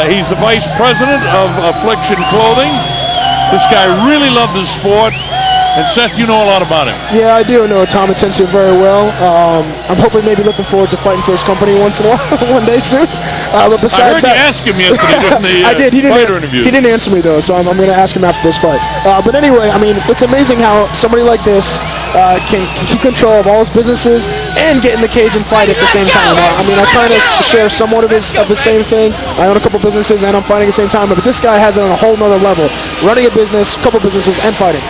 He's the vice president of Affliction Clothing. This guy really loved his sport. And Seth, you know a lot about him. Yeah, I do know Tom Atencio very well. I'm hoping, maybe looking forward to fighting for his company once in a while, one day soon. But besides I heard you ask him yesterday during the I did. fighter interview. He didn't answer me though, so I'm going to ask him after this fight. But anyway, I mean, it's amazing how somebody like this can keep control of all his businesses and get in the cage and fight at the same time. I mean, I kind of share somewhat of the same thing. I own a couple businesses and I'm fighting at the same time, but this guy has it on a whole nother level. Running a business, couple businesses, and fighting.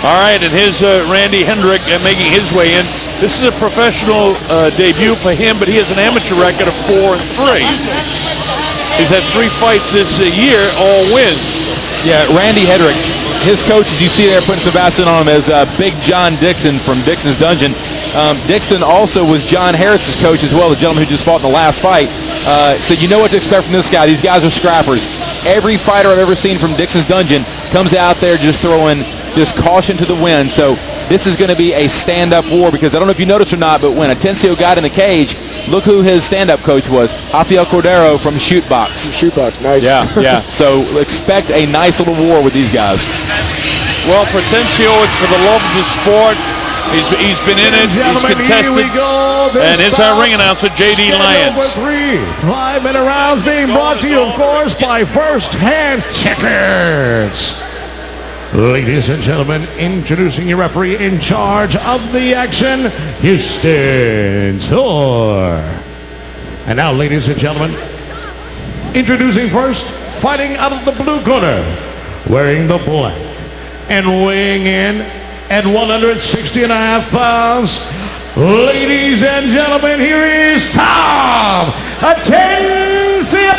All right, and here's Randy Hedderick making his way in. This is a professional debut for him, but he has an amateur record of 4-3. He's had 3 fights this year, all wins. Yeah, Randy Hedderick. His coach, as you see there, putting some Vaseline on him, is Big John Dixon from Dixon's Dungeon. Dixon also was John Harris's coach as well, the gentleman who just fought in the last fight. So you know what to expect from this guy. These guys are scrappers. Every fighter I've ever seen from Dixon's Dungeon comes out there just throwing just caution to the wind. So this is going to be a stand-up war, because I don't know if you noticed or not, but when Atencio got in the cage, look who his stand-up coach was, Rafael Cordero from Shootbox. Shootbox, nice. Yeah. So expect a nice little war with these guys. Well, for Atencio, it's for the love of the sport. He's been in it. He's contested. And here's our ring announcer, J.D. Lyons. 5-minute rounds being brought to you, of course, by First Hand Checkers. Ladies and gentlemen, introducing your referee in charge of the action, Houston Tour. And now, ladies and gentlemen, introducing first, fighting out of the blue corner, wearing the black and weighing in at 160.5 pounds. Ladies and gentlemen, here is Tom Atencio!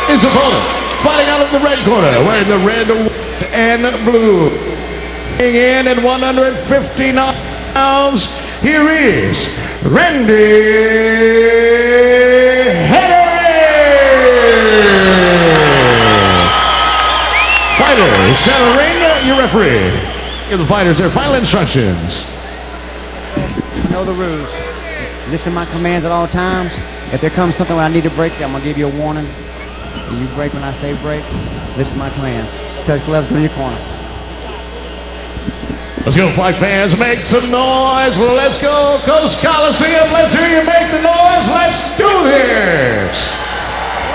His opponent, fighting out of the red corner, wearing the red and blue. Weighing in at 159 pounds, here is Randy Hedderick! Fighters, center ring, your referee. Give the fighters their final instructions. You know the rules. Listen to my commands at all times. If there comes something where I need to break, I'm going to give you a warning. You break when I say break. Listen to my commands. Touch gloves, go to your corner. Let's go, fight fans. Make some noise. Let's go, Coast Coliseum. Let's hear you make the noise. Let's do this.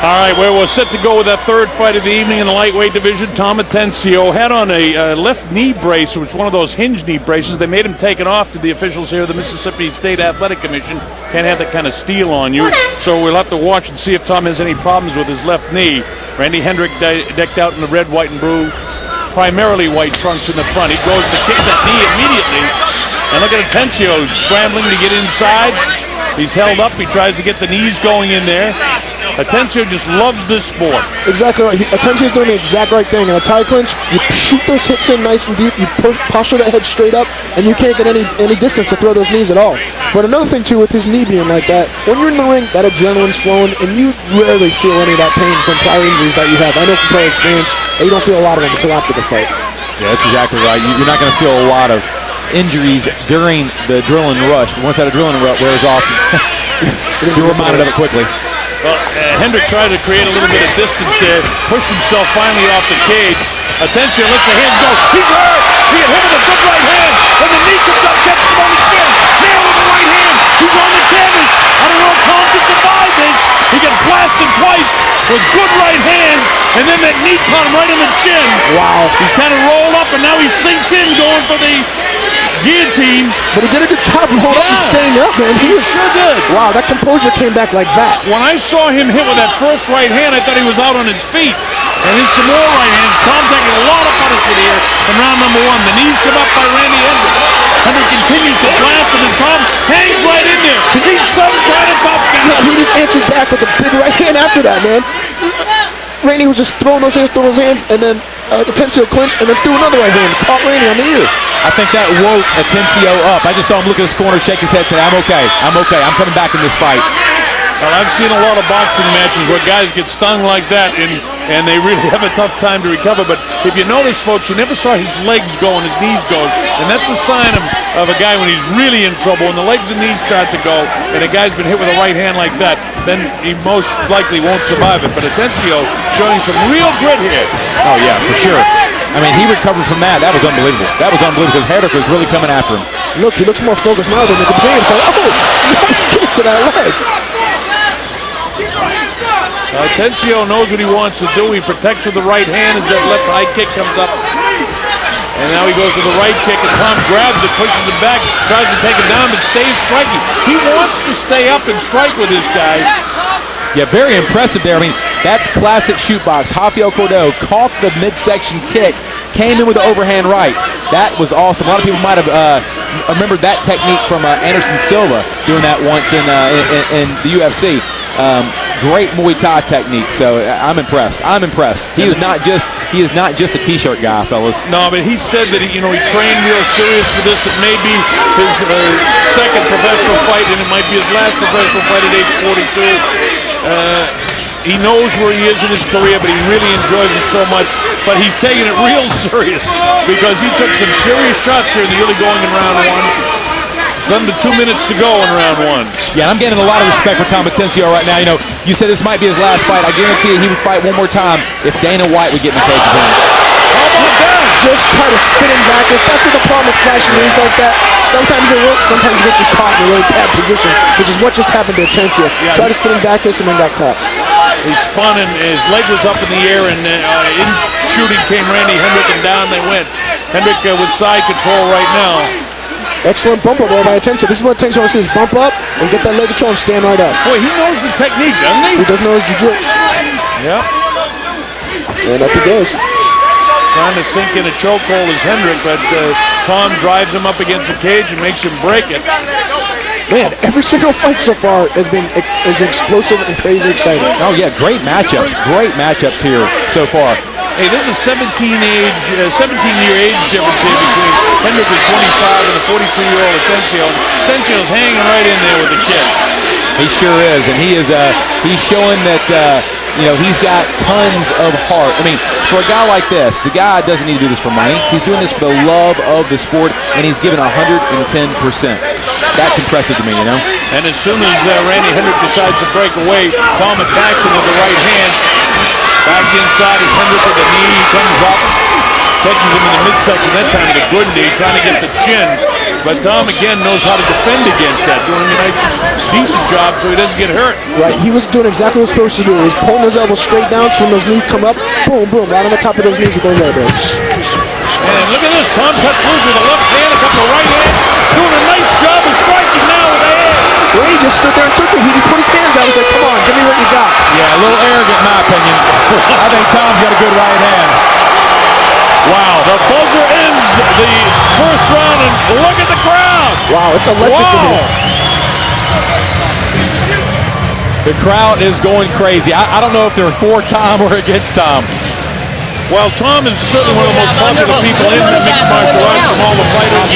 All right, well, we're set to go with that third fight of the evening in the lightweight division. Tom Atencio had on a left knee brace, which was one of those hinge knee braces. They made him take it off to the officials here at the Mississippi State Athletic Commission. Can't have that kind of steel on you. So we'll have to watch and see if Tom has any problems with his left knee. Randy Hedderick decked out in the red, white, and blue, primarily white trunks in the front. He goes to kick that knee immediately. And look at Atencio scrambling to get inside. He's held up. He tries to get the knees going in there. Atencio just loves this sport. Exactly right. Atencio's doing the exact right thing. In a tie clinch, you shoot those hips in nice and deep, you posture that head straight up, and you can't get any distance to throw those knees at all. But another thing, too, with his knee being like that, when you're in the ring, that adrenaline's flowing, and you rarely feel any of that pain from prior injuries that you have. I know from prior experience that you don't feel a lot of them until after the fight. Yeah, that's exactly right. You're not going to feel a lot of injuries during the adrenaline rush, but once that adrenaline rush wears off, you're reminded of it quickly. Well, Hedderick tried to create a little bit of distance there, pushed himself finally off the cage. Atencio lets the hand go. He's hurt! He got hit with a good right hand. When the knee comes up, catches him on the chin. Nail with the right hand. He's on the canvas. I don't know if Tom can survive this. He got blasted twice with good right hands, and then that knee caught him right on the chin. Wow. He's kind of rolled up, and now he sinks in going for the guillotine. But he did a good job rolling up and staying up, man. He was sure good. Wow, that composure came back like that. When I saw him hit with that first right hand, I thought he was out on his feet. And then some more right hands. Tom taking a lot of punishment here from round number one. The knees come up by Randy Hedderick. Hedderick continues to blast him, and Tom hangs right in there. He's some kind of tough guy. Yeah, he just answered back with a big right hand after that, man. Randy was just throwing those hands, and then Atencio clinched, and then threw another right hand. Caught Randy on the ear. I think that woke Atencio up. I just saw him look at his corner, shake his head, say, I'm okay, I'm coming back in this fight. Well, I've seen a lot of boxing matches where guys get stung like that, and they really have a tough time to recover. But if you notice, folks, you never saw his legs go and his knees go. And that's a sign of a guy when he's really in trouble. When the legs and knees start to go, and a guy's been hit with a right hand like that, then he most likely won't survive it. But Atencio showing some real grit here. Oh, yeah, for sure. I mean, he recovered from that. That was unbelievable. That was unbelievable because Hedderick was really coming after him. Look, he looks more focused now than at the beginning. Oh, nice kick to that leg. Atencio knows what he wants to do. He protects with the right hand as that left high kick comes up. And now he goes to the right kick, and Tom grabs it, pushes it back, tries to take it down, but stays striking. He wants to stay up and strike with this guy. Yeah, very impressive there. I mean, that's classic shoot box. Rafael Cordero caught the midsection kick, came in with the overhand right. That was awesome. A lot of people might have remembered that technique from Anderson Silva doing that once in the UFC. Great Muay Thai technique. So I'm impressed. I'm impressed. He is not just a t-shirt guy, fellas. No, but he said that he trained real serious for this. It may be his second professional fight, and it might be his last professional fight at age 42. He knows where he is in his career, but he really enjoys it so much. But he's taking it real serious because he took some serious shots here in the early going in round one. It's under 2 minutes to go in round one. Yeah, I'm getting a lot of respect for Tom Atencio right now. You said this might be his last fight. I guarantee you he would fight one more time if Dana White would get in the cage with him. How about that? Just try to spin him backwards. That's what the problem with flashing moves like that. Sometimes it works, sometimes it gets you caught in a really bad position, which is what just happened to Atencio. Yeah. Tried to spin him backwards and then got caught. He spun and his leg was up in the air, and in shooting came Randy Hedderick, and down they went. Hedderick with side control right now. Excellent bump up there by Atencio. This is what Atencio wants to do, is bump up and get that leg control and stand right up. Boy, he knows the technique, doesn't he? He does know his jiu-jitsu. Yeah. And up he goes. Trying to sink in a chokehold is Hedderick, but Tom drives him up against the cage and makes him break it. Man, every single fight so far has been as explosive and crazy exciting. Oh, yeah, great matchups. Great matchups here so far. Hey, this is 17-year age difference here between Hedderick is 25 and the 42-year-old Atencio. Atencio's hanging right in there with the kid. He sure is, and he's showing that he's got tons of heart. I mean, for a guy like this, the guy doesn't need to do this for money. He's doing this for the love of the sport, and he's given 110%. That's impressive to me, And as soon as Randy Hedderick decides to break away, Tom attacks him with the right hand. Back inside is Hedderick with the knee. He comes up, catches him in the midsection. That time with a good knee, trying to get the chin. But Tom, again, knows how to defend against that, doing a nice, decent job so he doesn't get hurt. Right, he was doing exactly what he was supposed to do. He was pulling those elbows straight down, so when those knees come up, boom, boom, right on the top of those knees with those elbows. And look at this, Tom cuts loose with a left hand, a couple of right hands, doing a nice job of striking now with the hand. Well, he just stood there and took it. He put his hands out and said, come on, give me what you got. Yeah, a little arrogant in my opinion. I think Tom's got a good right hand. Wow, the buzzer ends the first round, and look at the crowd. Wow, it's electric in here. The crowd is going crazy. I don't know if they're for Tom or against Tom. Well, Tom is certainly one of the most popular people in the mixed martial arts from all the fighters.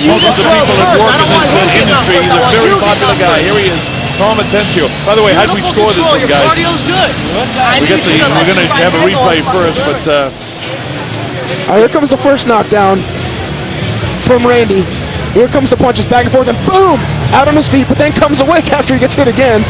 Most of the people that work in this industry. He's a very popular guy. Here he is, Tom Atencio. By the way, how did we score this one, guys? We're going to have a replay first, but... Here comes the first knockdown from Randy. Here comes the punches back and forth, and boom! Out on his feet, but then comes awake after he gets hit again.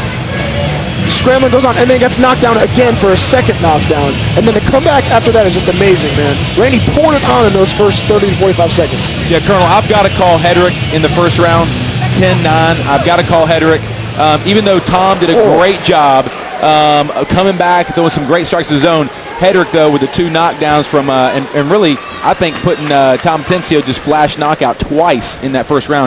Scrambling goes on, and then gets knocked down again for a second knockdown. And then the comeback after that is just amazing, man. Randy poured it on in those first 30 to 45 seconds. Yeah, Colonel, I've got to call Hedderick in the first round, 10-9. I've got to call Hedderick. Even though Tom did a great job coming back, throwing some great strikes of his own, Hedderick, though, with the two knockdowns from, and really, I think putting Tom Atencio just flash knockout twice in that first round.